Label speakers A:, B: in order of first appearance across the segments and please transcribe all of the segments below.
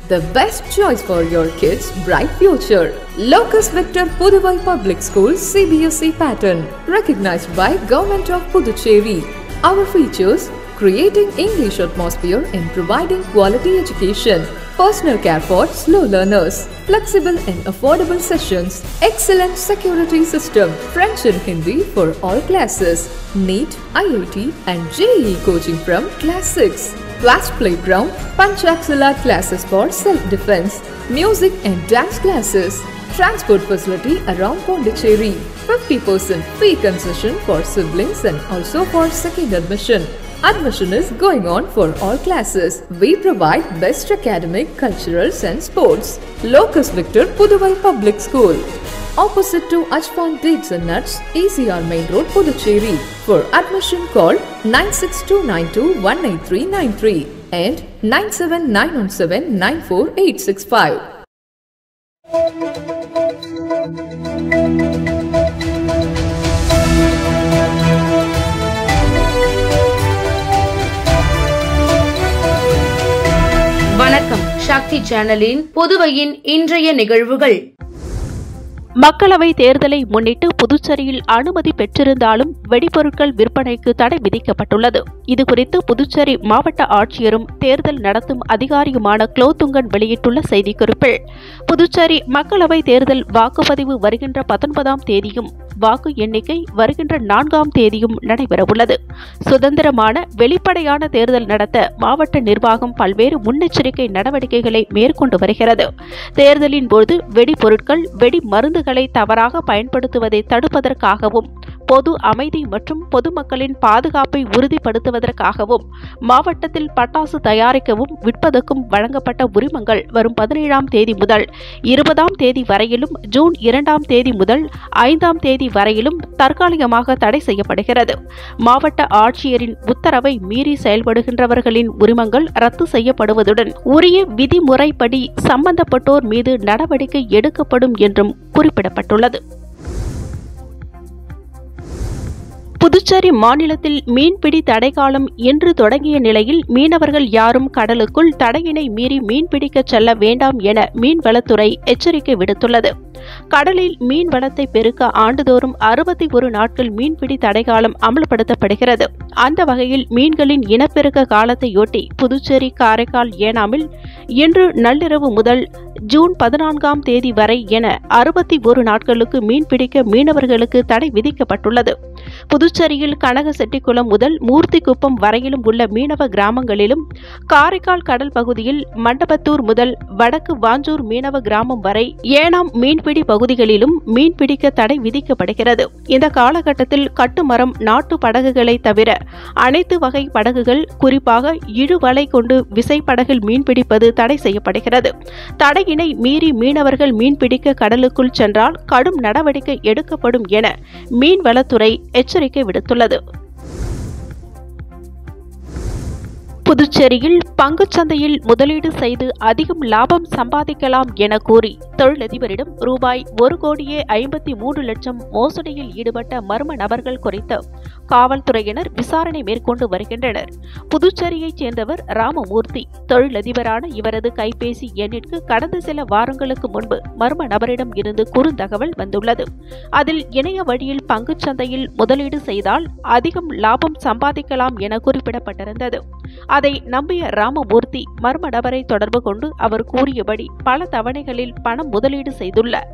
A: The best choice for your kids' bright future. Locus Victor Puduvai Public School CBSE pattern. Recognized by Government of Puducherry. Our features: creating English atmosphere and providing quality education. Personal care for slow learners. Flexible and affordable sessions. Excellent security system. French and Hindi for all classes. NEET, IIT and JEE coaching from Class 6. Vast playground. Panchakshala classes for self-defense. Music and dance classes. Transport facility around Pondicherry. 50% fee concession for siblings and also for second admission. Admission is going on for all classes. We provide best academic, culturals and sports. Locus Victor Puduvai Public School. Opposite to Ajpan Dates and Nuts, ECR Main Road, Puducherry. For admission call 9629218393 and 979179485.
B: வணக்கம். சக்தி சேனலின் புதுவையின் இன்றைய நிகழ்வுகள்.
C: மக்களவை தேர்தலை முன்னிட்டு புதுச்சேரியில் அனுமதி பெற்றிருந்தாலும் வெடிபொருட்கள் விற்பனைக்கு தடை விதிக்கப்பட்டுள்ளது. இதுகுறித்து புதுச்சேரி மாவட்ட ஆட்சியரும் தேர்தல் நடத்தும் அதிகாரியுமான குலோத்துங்கன் வெளியிட்டுள்ள செய்திக்குறிப்பில், புதுச்சேரி மக்களவை தேர்தல் வாக்குப்பதிவு வருகின்ற 19ஆம் தேதியும் வாக்கு எண்ணிக்கை வருகின்ற 4ஆம் தேதியும் நடைபெறவுள்ளது. சுதந்திரமான வெளிப்படையான தேர்தல் நடத்த மாவட்ட நிர்வாகம் பல்வேறு முன்னெச்சரிக்கை நடவடிக்கைகளை மேற்கொண்டு வருகிறது. தேர்தலின் போது வெடிபொருட்கள், வெடி மருந்துகளை தவறாக பயன்படுத்துவதை தடுப்பதற்காகவும், பொது அமைதி மற்றும் பொதுமக்களின் பாதுகாப்பை உறுதிப்படுத்துவதற்காகவும் மாவட்டத்தில் பட்டாசு தயாரிக்கவும் விற்பதற்கும் வழங்கப்பட்ட உரிமங்கள் வரும் 17ஆம் தேதி முதல் 20ஆம் தேதி வரையிலும், ஜூன் 2ஆம் தேதி முதல் 5ஆம் தேதி வரையிலும் தற்காலிகமாக தடை செய்யப்படுகிறது. மாவட்ட ஆட்சியரின் உத்தரவை மீறி செயல்படுகின்றவர்களின் உரிமங்கள் ரத்து செய்யப்படுவதுடன் உரிய விதிமுறைப்படி சம்பந்தப்பட்டோர் மீது நடவடிக்கை எடுக்கப்படும் என்றும் குறிப்பிடப்பட்டுள்ளது. புதுச்சேரி மாநிலத்தில் மீன்பிடி தடைக்காலம் இன்று தொடங்கிய நிலையில் மீனவர்கள் யாரும் கடலுக்குள் தடையினை மீறி மீன்பிடிக்க செல்ல வேண்டாம் என மீன்வளத்துறை எச்சரிக்கை விடுத்துள்ளது. கடலில் மீன் வளத்தை பெருக்க ஆண்டுதோறும் 61 நாட்கள் மீன்பிடி தடைக்காலம் அமல்படுத்தப்படுகிறது. அந்த வகையில் மீன்களின் இனப்பெருக்க காலத்தையொட்டி புதுச்சேரி, காரைக்கால், ஏனாமில் இன்று நள்ளிரவு முதல் ஜூன் 14ஆம் தேதி வரை என 61 நாட்களுக்கு மீன்பிடிக்க மீனவர்களுக்கு தடை விதிக்கப்பட்டுள்ளது. புதுச்சேரியில் கனகசெட்டிக்குளம் முதல் மூர்த்திக்குப்பம் வரையிலும் உள்ள மீனவ கிராமங்களிலும், காரைக்கால் கடல் பகுதியில் மண்டபத்தூர் முதல் வடக்கு வாஞ்சூர் மீனவ கிராமம் வரை ஏனாம் மீன்பிடி பகுதிகளிலும் மீன்பிடிக்க தடை விதிக்கப்படுகிறது. இந்த காலகட்டத்தில் கட்டுமரம், நாட்டு படகுகளை தவிர அனைத்து வகை படகுகள், குறிப்பாக இழுவலை கொண்டு விசைப்படகில் மீன்பிடிப்பது தடை செய்யப்படுகிறது. தடையினை மீறி மீனவர்கள் மீன்பிடிக்க கடலுக்குள் சென்றால் கடும் நடவடிக்கை எடுக்கப்படும் என மீன்வளத்துறை எச்சரிக்கை விடுத்துள்ளது. புதுச்சேரியில் பங்குச்சந்தையில் முதலீடு செய்து அதிகம் லாபம் சம்பாதிக்கலாம் என கூறி தொழிலதிபரிடம் ரூபாய் 1,53,00,000 மோசடியில் ஈடுபட்ட மர்ம நபர்கள் குறித்து காவல்துறையினர் விசாரணை மேற்கொண்டு வருகின்றனர். புதுச்சேரியைச் சேர்ந்தவர் ராமமூர்த்தி. தொழிலதிபரான இவரது கைபேசி எண்ணிற்கு கடந்த சில வாரங்களுக்கு முன்பு மர்ம நபரிடம் இருந்து குறுந்தகவல் வந்துள்ளது. அதில் இணைய வழியில் பங்குச்சந்தையில் முதலீடு செய்தால் அதிகம் லாபம் சம்பாதிக்கலாம் என குறிப்பிடப்பட்டிருந்தது. அதை நம்பிய ராமமூர்த்தி மர்ம நபரை தொடர்பு கொண்டு அவர் கூறியபடி பல தவணைகளில் பணம் முதலீடு செய்துள்ளார்.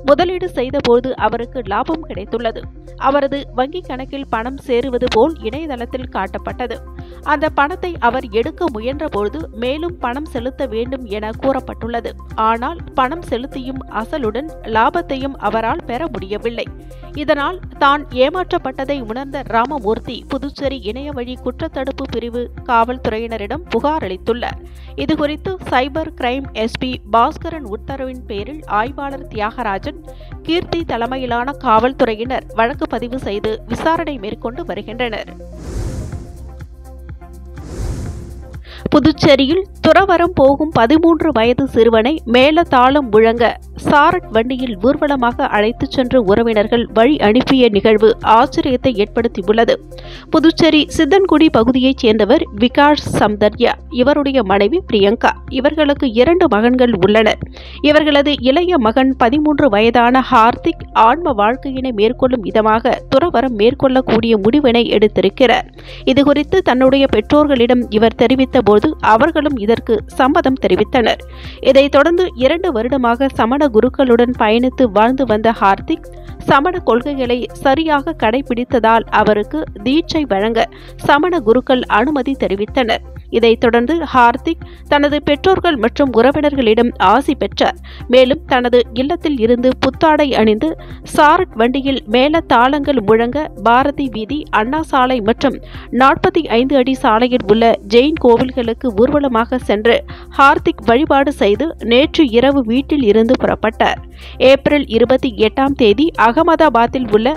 C: முதலீடு செய்தபோது அவருக்கு லாபம் கிடைத்துள்ளது. அவரது வங்கிக் கணக்கில் பணம் சேருவது போல் இணையதளத்தில் காட்டப்பட்டது. அந்த பணத்தை அவர் எடுக்க முயன்றபோது மேலும் பணம் செலுத்த வேண்டும் என கூறப்பட்டுள்ளது. ஆனால் பணம் செலுத்தியும் அசலுடன் லாபத்தையும் அவரால் பெற முடியவில்லை. இதனால் தான் ஏமாற்றப்பட்டதை உணர்ந்த ராமமூர்த்தி புதுச்சேரி இணையவழி குற்றத்தடுப்பு பிரிவு காவல்துறையினரிடம் புகார் அளித்துள்ளார். இதுகுறித்து சைபர் கிரைம் எஸ்பி பாஸ்கரன் உத்தரவின் பேரில் ஆய்வாளர் தியாகராஜன், கீர்த்தி தலைமையிலான காவல்துறையினர் வழக்கு பதிவு செய்து விசாரணை மேற்கொண்டு வருகின்றனர். புதுச்சேரியில் துறவரம் போகும் 13 வயது சிறுவனை மேளதாளம் முழங்க சாரட் வண்டியில் ஊர்வலமாக அழைத்துச் சென்ற உறவினர்கள் வழி அனுப்பிய நிகழ்வு ஆச்சரியத்தை ஏற்படுத்தியுள்ளது. புதுச்சேரி சித்தன்குடி பகுதியைச் சேர்ந்தவர் விகாஷ் சம்தர்யா. இவருடைய மனைவி பிரியங்கா. இவர்களுக்கு 2 மகன்கள் உள்ளனர். இவர்களது இளைய மகன் 13 வயதான ஹார்திக் ஆன்ம வாழ்க்கையினை மேற்கொள்ளும் விதமாக துறவரம் மேற்கொள்ளக்கூடிய முடிவினை எடுத்திருக்கிறார். இதுகுறித்து தன்னுடைய பெற்றோர்களிடம் இவர் தெரிவித்த போது அவர்களும் இதற்கு சம்மதம் தெரிவித்தனர். இதைத் தொடர்ந்து 2 வருடமாக சமண குருக்களுடன் பயணித்து வாழ்ந்து வந்த ஹார்திக் சமண கொள்கைகளை சரியாக கடைபிடித்ததால் அவருக்கு தீட்சை வழங்க சமண குருக்கள் அனுமதி தெரிவித்தனர். இதைத் தொடர்ந்து ஹார்திக் தனது பெற்றோர்கள் மற்றும் உறவினர்களிடம் ஆசி பெற்றார். மேலும் தனது இல்லத்தில் இருந்து புத்தாடை அணிந்து சாரட் வண்டியில் மேல தாளங்கள் முழங்க பாரதி வீதி, அண்ணா சாலை மற்றும் 45 அடி சாலையில் உள்ள ஜெயின் கோவில்களுக்கு ஊர்வலமாக சென்று ஹார்திக் வழிபாடு செய்து நேற்று இரவு வீட்டில் இருந்து புறப்பட்டார். ஏப்ரல் 28ஆம் தேதி அகமதாபாத்தில் உள்ள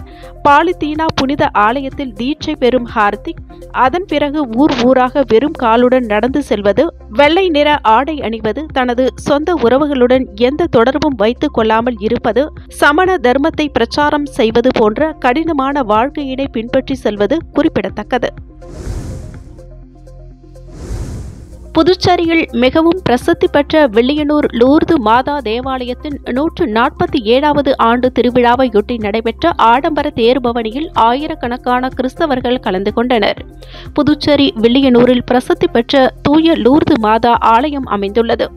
C: பாலித்தீனா புனித ஆலயத்தில் தீட்சை பெறும் ஹார்திக் அதன் பிறகு ஊராக வெறும் காலுடன் நடந்து செல்வது, வெள்ளை நிற ஆடை அணிவது, தனது சொந்த உறவுகளுடன் எந்த தொடர்பும் வைத்துக் கொள்ளாமல் இருப்பது, சமண தர்மத்தை பிரச்சாரம் செய்வது போன்ற கடினமான வாழ்க்கையினை பின்பற்றி செல்வது குறிப்பிடத்தக்கது. புதுச்சேரியில் மிகவும் பிரசித்தி பெற்ற வில்லியனூர் லூர்து மாதா தேவாலயத்தின் 147வது ஆண்டு திருவிழாவையொட்டி நடைபெற்ற ஆடம்பர தேர்பவனியில் ஆயிரக்கணக்கான கிறிஸ்தவர்கள் கலந்து கொண்டனர். புதுச்சேரி வில்லியனூரில் பிரசித்தி பெற்ற தூய லூர்து மாதா ஆலயம் அமைந்துள்ளது.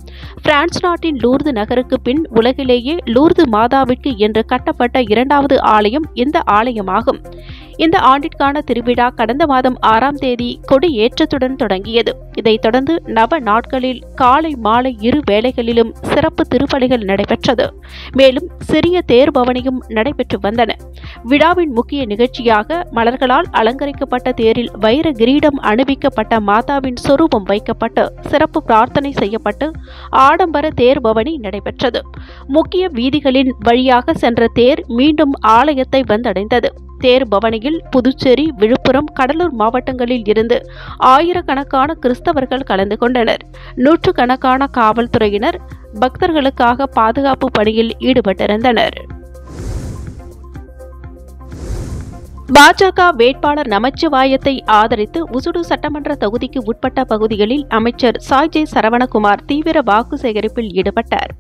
C: பிரான்ஸ் நாட்டின் லூர்து நகருக்கு பின் உலகிலேயே லூர்து மாதாவிற்கு என்று கட்டப்பட்ட 2வது ஆலயம் இந்த ஆலயமாகும். இந்த ஆண்டிற்கான திருவிழா கடந்த மாதம் 6ஆம் தேதி கொடியேற்றத்துடன் தொடங்கியது. இதைத் தொடர்ந்து நவ நாட்களில் காலை மாலை 2 வேளைகளிலும் சிறப்பு திருப்பலிகள் நடைபெற்றது. மேலும் சிறிய தேர்பவனியும் நடைபெற்று வந்தன. விழாவின் முக்கிய நிகழ்ச்சியாக மலர்களால் அலங்கரிக்கப்பட்ட தேரில் வைர கிரீடம் அணிவிக்கப்பட்ட மாதாவின் சொரூபம் வைக்கப்பட்டு சிறப்பு பிரார்த்தனை செய்யப்பட்டு ஆடம்பர தேர்பவனி நடைபெற்றது. முக்கிய வீதிகளின் வழியாக சென்ற தேர் மீண்டும் ஆலயத்தை வந்தடைந்தது. தேர் பவனியில் புதுச்சேரி, விழுப்புரம், கடலூர் மாவட்டங்களில் இருந்து ஆயிரக்கணக்கான கிறிஸ்தவர்கள் கலந்து கொண்டனர். நூற்றுக்கணக்கான காவல்துறையினர் பக்தர்களுக்காக பாதுகாப்பு பணியில் ஈடுபட்டிருந்தனர். பாஜக வேட்பாளர் நமச்சிவாயத்தை ஆதரித்து உசுடு சட்டமன்ற தொகுதிக்கு உட்பட்ட பகுதிகளில் அமைச்சர் சாய்ஜே சரவணகுமார் தீவிர வாக்கு சேகரிப்பில் ஈடுபட்டார்.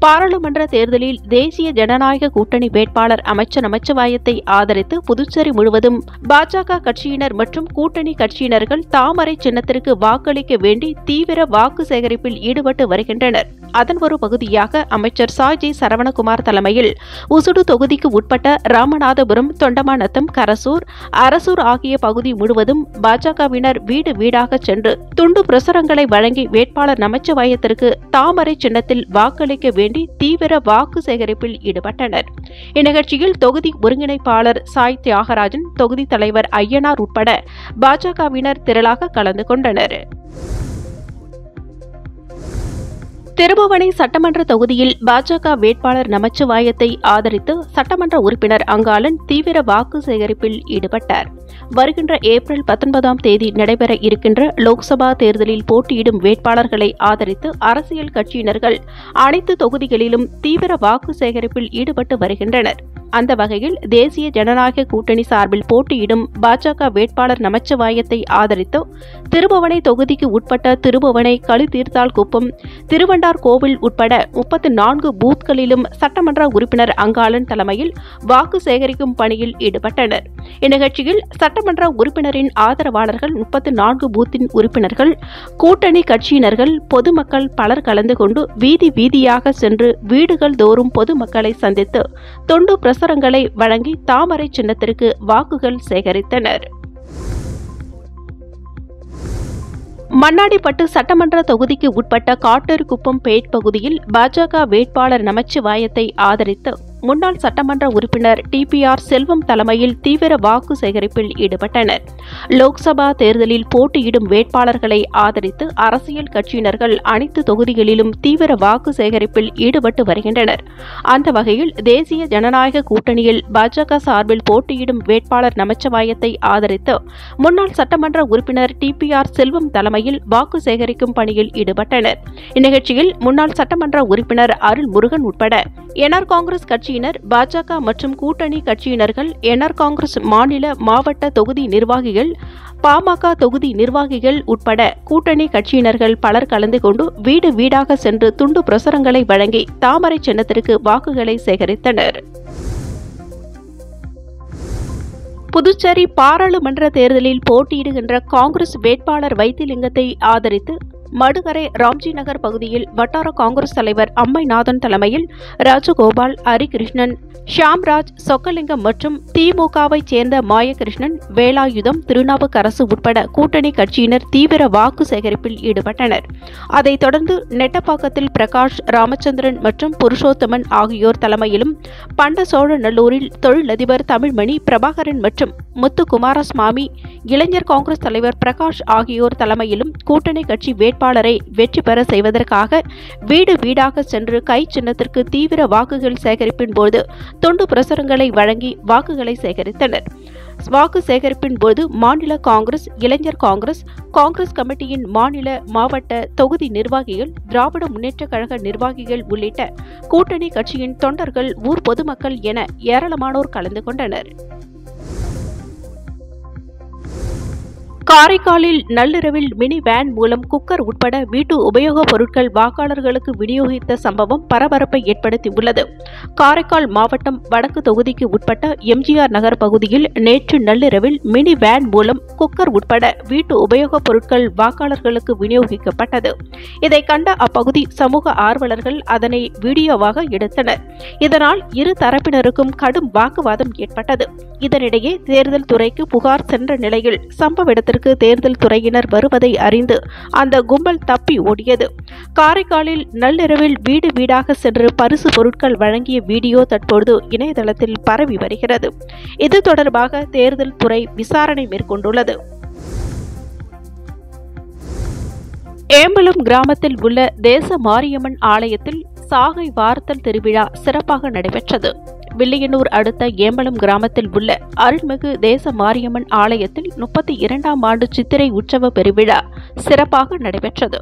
C: பாராளுமன்ற தேர்தலில் தேசிய ஜனநாயக கூட்டணி வேட்பாளர் அமைச்சர் நமச்சிவாயத்தை ஆதரித்து புதுச்சேரி முழுவதும் பாஜக கட்சியினர் மற்றும் கூட்டணி கட்சியினர்கள் தாமரை சின்னத்திற்கு வாக்களிக்க வேண்டி தீவிர வாக்கு சேகரிப்பில் ஈடுபட்டு வருகின்றனர். அதன் ஒரு பகுதியாக அமைச்சர் சாய்ஜே சரவணகுமார் தலைமையில் உசுடு தொகுதிக்கு உட்பட்ட ராமநாதபுரம், தொண்டமாநத்தம், கரசூர், அரசூர் ஆகிய பகுதி முழுவதும் பாஜகவினர் வீடு வீடாக சென்று துண்டு பிரசுரங்களை வழங்கி வேட்பாளர் நமச்சிவாயத்திற்கு தாமரை சின்னத்தில் வாக்களிக்க வேண்டி தீவிர வாக்கு சேகரிப்பில் ஈடுபட்டனர். இந்நிகழ்ச்சியில் தொகுதி ஒருங்கிணைப்பாளர் சாய் தியாகராஜன், தொகுதி தலைவர் ஐயனார் உட்பட பாஜகவினர் திரளாக கலந்து கொண்டனர். திருபுவனை சட்டமன்ற தொகுதியில் பாஜக வேட்பாளர் நமச்சிவாயத்தை ஆதரித்து சட்டமன்ற உறுப்பினர் அங்காளன் தீவிர வாக்கு சேகரிப்பில் ஈடுபட்டார். வருகின்ற ஏப்ரல் 19ஆம் தேதி நடைபெற இருக்கின்ற லோக்சபா தேர்தலில் போட்டியிடும் வேட்பாளர்களை ஆதரித்து அரசியல் கட்சியினர்கள் அனைத்து தொகுதிகளிலும் தீவிர வாக்கு சேகரிப்பில் ஈடுபட்டு வருகின்றனர். அந்த வகையில் தேசிய ஜனநாயக கூட்டணி சார்பில் போட்டியிடும் பாஜக வேட்பாளர் நமச்சிவாயத்தை ஆதரித்து திருபுவனை தொகுதிக்கு உட்பட்ட திருபுவனை, களித்தீர்த்தால் குப்பம், திருவண்டார் கோவில் உட்பட 34 பூத்களிலும் சட்டமன்ற உறுப்பினர் அங்காளன் தலைமையில் வாக்கு சேகரிக்கும் பணியில் ஈடுபட்டனர். இந்நிகழ்ச்சியில் சட்டமன்ற உறுப்பினரின் ஆதரவாளர்கள், 34 பூத்தின் உறுப்பினர்கள், கூட்டணி கட்சியினர்கள், பொதுமக்கள் பலர் கலந்து கொண்டு வீதி வீதியாக சென்று வீடுகள் தோறும் பொதுமக்களை சந்தித்து தொண்டு பிரசுரங்களை வழங்கி தாமரை சின்னத்திற்கு வாக்குகள் சேகரித்தனர். மண்ணாடிப்பட்டு சட்டமன்ற தொகுதிக்கு உட்பட்ட காட்டேரிக்குப்பம் பேட் பகுதியில் பாஜக வேட்பாளர் நமச்சிவாயத்தை ஆதரித்து முன்னாள் சட்டமன்ற உறுப்பினர் டிபிஆர் செல்வம் தலைமையில் தீவிர வாக்கு சேகரிப்பில் ஈடுபட்டனர். லோக்சபா தேர்தலில் போட்டியிடும் வேட்பாளர்களை ஆதரித்து அரசியல் கட்சியினர்கள் அனைத்து தொகுதிகளிலும் தீவிர வாக்கு சேகரிப்பில் ஈடுபட்டு வருகின்றனர். அந்த வகையில் தேசிய ஜனநாயக கூட்டணியில் பாஜக சார்பில் போட்டியிடும் வேட்பாளர் நமச்சிவாயத்தை ஆதரித்து முன்னாள் சட்டமன்ற உறுப்பினர் டிபிஆர் செல்வம் தலைமையில் வாக்கு சேகரிக்கும் பணியில் ஈடுபட்டனர். இந்நிகழ்ச்சியில் முன்னாள் சட்டமன்ற உறுப்பினர் அருள் முருகன் உட்பட என்ஆர் காங்கிரஸ் கட்சியினர், பாஜக மற்றும் கூட்டணி கட்சியினர்கள், என்ஆர் காங்கிரஸ் மாநில, மாவட்ட தொகுதி நிர்வாகிகள், பாமக தொகுதி நிர்வாகிகள் உட்பட கூட்டணி கட்சியினர்கள் பலர் கலந்து கொண்டு வீடு வீடாக சென்று துண்டு பிரசுரங்களை வழங்கி தாமரை சின்னத்திற்கு வாக்குகளை சேகரித்தனர். புதுச்சேரி பாராளுமன்ற தேர்தலில் போட்டியிடுகின்ற காங்கிரஸ் வேட்பாளர் வைத்திலிங்கத்தை ஆதரித்து மடுகரை ராம்ஜி நகர் பகுதியில் வட்டார காங்கிரஸ் தலைவர் அம்மைநாதன் தலைமையில் ராஜகோபால், ஹரிகிருஷ்ணன், ஷியாம்ராஜ், சொக்கலிங்கம் மற்றும் திமுகவைச் சேர்ந்த மாயகிருஷ்ணன், வேலாயுதம், திருநாவுக்கரசு உட்பட கூட்டணி கட்சியினர் தீவிர வாக்கு சேகரிப்பில் ஈடுபட்டனர். அதைத் தொடர்ந்து நெட்டப்பாக்கத்தில் பிரகாஷ், ராமச்சந்திரன் மற்றும் புருஷோத்தமன் ஆகியோர் தலைமையிலும், பண்டசோழநல்லூரில் தொழிலதிபர் தமிழ்மணி, பிரபாகரன் மற்றும் முத்துக்குமாரசுவாமி, இளைஞர் காங்கிரஸ் தலைவர் பிரகாஷ் ஆகியோர் தலைமையிலும் கூட்டணி கட்சி வேட்பாளரை வெற்றி பெற செய்வதற்காக வீடு வீடாக சென்று கை சின்னத்திற்கு தீவிர வாக்குகள் சேகரிப்பின் போது துண்டு பிரசுரங்களை வழங்கி வாக்குகளை சேகரித்தனர். வாக்கு சேகரிப்பின் போது மாநில காங்கிரஸ், இளைஞர் காங்கிரஸ், காங்கிரஸ் கமிட்டியின் மாநில, மாவட்ட தொகுதி நிர்வாகிகள், திராவிட முன்னேற்றக் கழக நிர்வாகிகள் உள்ளிட்ட கூட்டணி கட்சியின் தொண்டர்கள், ஊர் பொதுமக்கள் என ஏராளமானோர் கலந்து கொண்டனர். காரைக்காலில் நள்ளிரவில் மினி வேன் மூலம் குக்கர் உட்பட வீட்டு உபயோகப் பொருட்கள் வாக்காளர்களுக்கு விநியோகித்த சம்பவம் பரபரப்பை ஏற்படுத்தியுள்ளது. காரைக்கால் மாவட்டம் வடக்கு தொகுதிக்கு உட்பட்ட எம்ஜிஆர் நகர் பகுதியில் நேற்று நள்ளிரவில் மினி வேன் மூலம் குக்கர் உட்பட வீட்டு உபயோகப் பொருட்கள் வாக்காளர்களுக்கு விநியோகிக்கப்பட்டது. இதை கண்ட அப்பகுதி சமூக ஆர்வலர்கள் அதனை வீடியோவாக எடுத்தனர். இதனால் இரு தரப்பினருக்கும் கடும் வாக்குவாதம் ஏற்பட்டது. இதனிடையே தேர்தல் துறைக்கு புகார் சென்ற நிலையில் சம்பவ இடத்திற்கு தேர்தல் துறையினர் வருவதை அறிந்து அந்த கும்பல் தப்பி ஓடியது. காரைக்காலில் நள்ளிரவில் வீடு வீடாக சென்று பரிசு பொருட்கள் வழங்கிய வீடியோ தற்போது இணையதளத்தில் பரவி வருகிறது. இது தொடர்பாக தேர்தல் துறை விசாரணை மேற்கொண்டுள்ளது. ஏம்பலம் கிராமத்தில் உள்ள தேச மாரியம்மன் ஆலயத்தில் சாகை வார்த்தல் திருவிழா சிறப்பாக நடைபெற்றது. வில்லியனூர் அடுத்த ஏம்பலம் கிராமத்தில் உள்ள அருள்மிகு தேச மாரியம்மன் ஆலயத்தில் 32ஆம் ஆண்டு சித்திரை உற்சவ பெருவிழா சிறப்பாக நடைபெற்றது.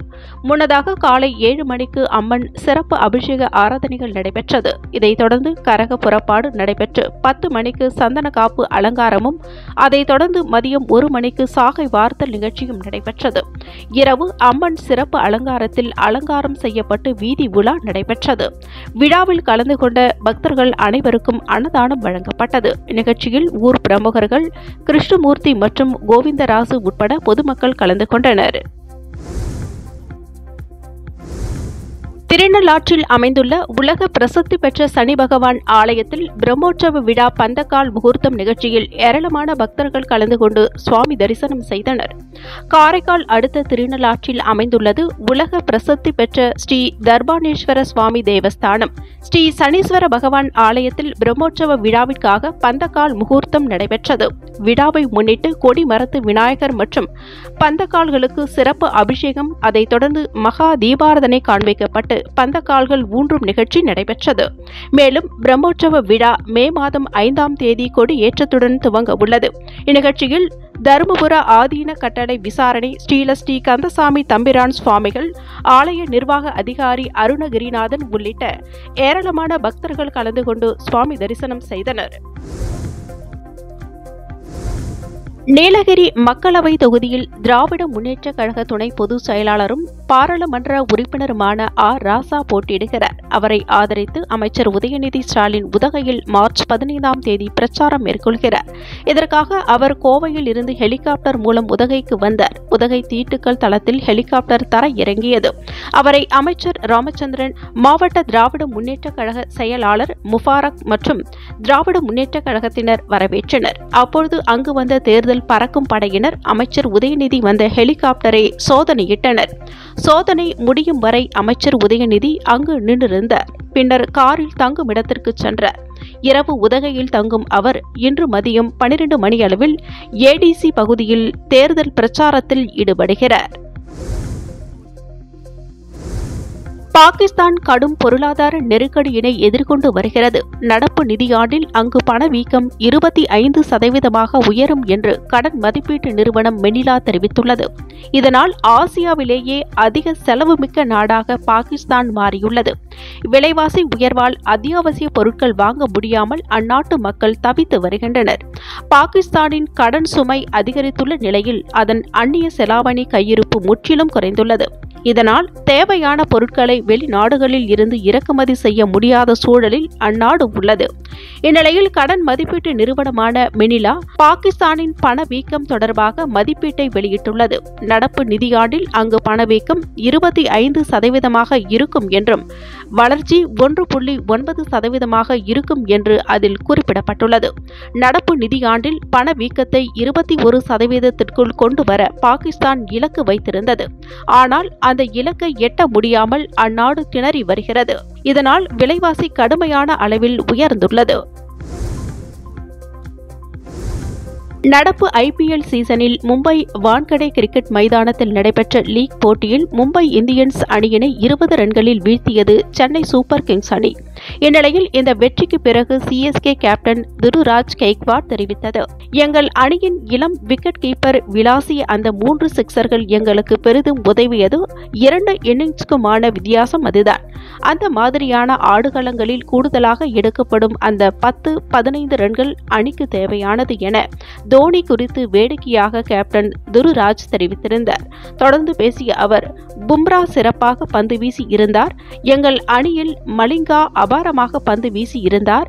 C: முன்னதாக காலை 7 மணிக்கு அம்மன் சிறப்பு அபிஷேக ஆராதனைகள் நடைபெற்றது. இதைத் தொடர்ந்து கரக புறப்பாடு நடைபெற்று 10 மணிக்கு சந்தன காப்பு அலங்காரமும், அதைத் தொடர்ந்து மதியம் 1 மணிக்கு சாகை வார்த்தல் நிகழ்ச்சியும் நடைபெற்றது. இரவு அம்மன் சிறப்பு அலங்காரத்தில் அலங்காரம் செய்யப்பட்டு வீதி உலா நடைபெற்றது. விழாவில் கலந்து கொண்ட பக்தர்கள் அனைவருக்கும் அன்னதானம் வழங்கப்பட்டது. நிகழ்ச்சியில் ஊர் பிரமுகர்கள் கிருஷ்ணமூர்த்தி மற்றும் கோவிந்தராசு உட்பட பொதுமக்கள் கலந்து கொண்டனர். திருநள்ளாற்றில் அமைந்துள்ள உலக பிரசித்தி பெற்ற சனி பகவான் ஆலயத்தில் பிரம்மோற்சவ விழா பந்தக்கால் முகூர்த்தம் நிகழ்ச்சியில் ஏராளமான பக்தர்கள் கலந்து கொண்டு சுவாமி தரிசனம் செய்தனர். காரைக்கால் அடுத்த திருநள்ளாற்றில் அமைந்துள்ளது உலக பிரசித்தி பெற்ற ஸ்ரீ தர்பானேஸ்வர சுவாமி தேவஸ்தானம். ஸ்ரீ சனீஸ்வர பகவான் ஆலயத்தில் பிரம்மோற்சவ விழாவிற்காக பந்தக்கால் முகூர்த்தம் நடைபெற்றது. விழாவை முன்னிட்டு கொடி மரத்து விநாயகர் மற்றும் பந்தக்கால்களுக்கு சிறப்பு அபிஷேகம், அதைத் தொடர்ந்து மகா தீபாராதனை காண்பிக்கப்பட்டு பந்தக்கால்கள் ஊன்றும் நிகழ்ச்சி நடைபெற்றது. மேலும் பிரம்மோற்சவ விழா மே மாதம் 5ஆம் தேதி கொடி ஏற்றத்துடன் துவங்க உள்ளது. இந்நிகழ்ச்சியில் தருமபுர ஆதீன கட்டளை விசாரணை ஸ்ரீ கந்தசாமி தம்பிரான் சுவாமிகள், ஆலய நிர்வாக அதிகாரி அருணகிரிநாதன் உள்ளிட்ட ஏராளமான பக்தர்கள் கலந்து கொண்டு சுவாமி தரிசனம் செய்தனர். நீலகிரி மக்களவை தொகுதியில் திராவிட முன்னேற்றக் கழக துணை பொதுச் செயலாளரும் பாராளுமன்ற உறுப்பினருமான ஆர் ராசா போட்டியிடுகிறார். அவரை ஆதரித்து அமைச்சர் உதயநிதி ஸ்டாலின் உதகையில் மார்ச் 15ஆம் தேதி பிரச்சாரம் மேற்கொள்கிறார். இதற்காக அவர் கோவையில் இருந்து ஹெலிகாப்டர் மூலம் உதகைக்கு வந்தார். உதகை தீட்டுக்கல் தளத்தில் ஹெலிகாப்டர் தர இறங்கியது. அவரை அமைச்சர் ராமச்சந்திரன், மாவட்ட திராவிட முன்னேற்றக் கழக செயலாளர் முபாரக் மற்றும் திராவிட முன்னேற்றக் கழகத்தினர் வரவேற்றனர். அப்பொழுது அங்கு வந்த தேர்தல் பறக்கும் படையினர் அமைச்சர் உதயநிதி வந்த ஹெலிகாப்டரை சோதனையிட்டனர். சோதனை முடியும் வரை அமைச்சர் உதயநிதி அங்கு நின்றிருந்தார். பின்னர் காரில் தங்கும் இடத்திற்கு சென்றார். இரவு உதகையில் தங்கும் அவர் இன்று மதியம் 12 மணியளவில் ஏடிசி பகுதியில் தேர்தல் பிரச்சாரத்தில் ஈடுபடுகிறார். பாகிஸ்தான் கடும் பொருளாதார நெருக்கடியினை எதிர்கொண்டு வருகிறது. நடப்பு நிதியாண்டில் அங்கு பணவீக்கம் 25% உயரும் என்று கடன் மதிப்பீட்டு நிறுவனம் மெனிலா தெரிவித்துள்ளது. இதனால் ஆசியாவிலேயே அதிக செலவுமிக்க நாடாக பாகிஸ்தான் மாறியுள்ளது. விலைவாசி உயர்வால் அத்தியாவசிய பொருட்கள் வாங்க முடியாமல் அந்நாட்டு மக்கள் தவித்து வருகின்றனர். பாகிஸ்தானின் கடன் சுமை அதிகரித்துள்ள நிலையில் அதன் அந்நிய செலாவணி கையிருப்பு முற்றிலும் குறைந்துள்ளது. இதனால் தேவையான பொருட்களை வெளிநாடுகளில் இருந்து இறக்குமதி செய்ய முடியாத சூழலில் அந்நாடு உள்ளது. இந்நிலையில் கடன் மதிப்பீட்டு நிறுவனமான மெனிலா பாகிஸ்தானின் பணவீக்கம் தொடர்பாக மதிப்பீட்டை வெளியிட்டுள்ளது. நடப்பு நிதியாண்டில் அங்கு பணவீக்கம் 25% இருக்கும் என்றும் வளர்ச்சி 1.9% இருக்கும் என்று அதில் குறிப்பிடப்பட்டுள்ளது. நடப்பு நிதியாண்டில் பணவீக்கத்தை 21% கொண்டுவர பாகிஸ்தான் இலக்கு வைத்திருந்தது. ஆனால் அந்த இலக்கை எட்ட முடியாமல் அந்நாடு திணறி வருகிறது. இதனால் விலைவாசி கடுமையான அளவில் உயர்ந்துள்ளது. நடப்பு IPL சீசனில் மும்பை வான்கடே கிரிக்கெட் மைதானத்தில் நடைபெற்ற லீக் போட்டியில் மும்பை இந்தியன்ஸ் அணியினை 20 ரன்களில் வீழ்த்தியது சென்னை சூப்பர் கிங்ஸ் அணி. இந்நிலையில் இந்த வெற்றிக்கு பிறகு CSK கேப்டன் துருராஜ் கெய்க்வாட் தெரிவித்தது, எங்கள் அணியின் இளம் விக்கெட் கீப்பர் விளாசிய அந்த 3 சிக்சர்கள் எங்களுக்கு பெரிதும் உதவியது. 2 இன்னிங்ஸ்க்குமான வித்தியாசம் அதுதான். அந்த மாதிரியான ஆடுகளங்களில் கூடுதலாக எடுக்கப்படும் அந்த 10-15 ரன்கள் அணிக்கு தேவையானது என தோனி குறித்து வேடிக்கையாக கேப்டன் துருராஜ் தெரிவித்திருந்தார். தொடர்ந்து பேசிய அவர், பும்ரா சிறப்பாக பந்து வீசி இருந்தார். எங்கள் அணியில் மலிங்கா அபாரமாக பந்து வீசி இருந்தார்.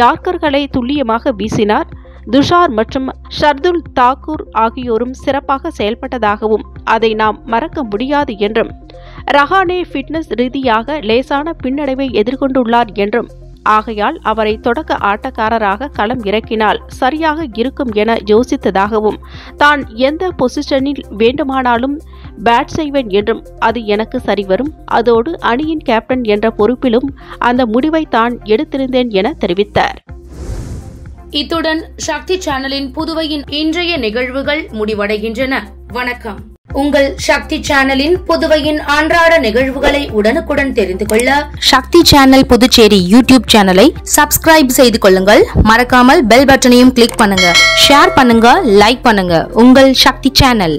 C: யார்கர்களை துல்லியமாக வீசினார். துஷார் மற்றும் ஷர்துல் தாக்கூர் ஆகியோரும் சிறப்பாக செயல்பட்டதாகவும் அதை நாம் மறக்க முடியாது என்றும், ரஹானே ஃபிட்னஸ் ரீதியாக லேசான பின்னடைவை எதிர்கொண்டுள்ளார் என்றும், ஆகையால் அவரை தொடக்க ஆட்டக்காரராக களம் இறக்கினால் சரியாக இருக்கும் என யோசித்ததாகவும், தான் எந்த பொசிஷனில் வேண்டுமானாலும் பேட் செய்வேன் என்றும் அது எனக்கு சரிவரும். அதோடு அணியின் கேப்டன் என்ற பொறுப்பிலும் அந்த முடிவை தான் எடுத்திருந்தேன் என தெரிவித்தார்.
B: இத்துடன் சக்தி சேனலின் புதுவையின் இன்றைய நிகழ்வுகள் முடிவடைகின்றன. வணக்கம். உங்கள் சக்தி சேனலின் புதுவையின் அன்றாட நிகழ்வுகளை உடனுக்குடன் தெரிந்து கொள்ள
D: சக்தி சேனல் புதுச்சேரி யூடியூப் சேனலை சப்ஸ்கிரைப் செய்து கொள்ளுங்கள். மறக்காமல் பெல் பட்டனையும் கிளிக் பண்ணுங்க. ஷேர் பண்ணுங்க, லைக் பண்ணுங்க. உங்கள் சக்தி சேனல்.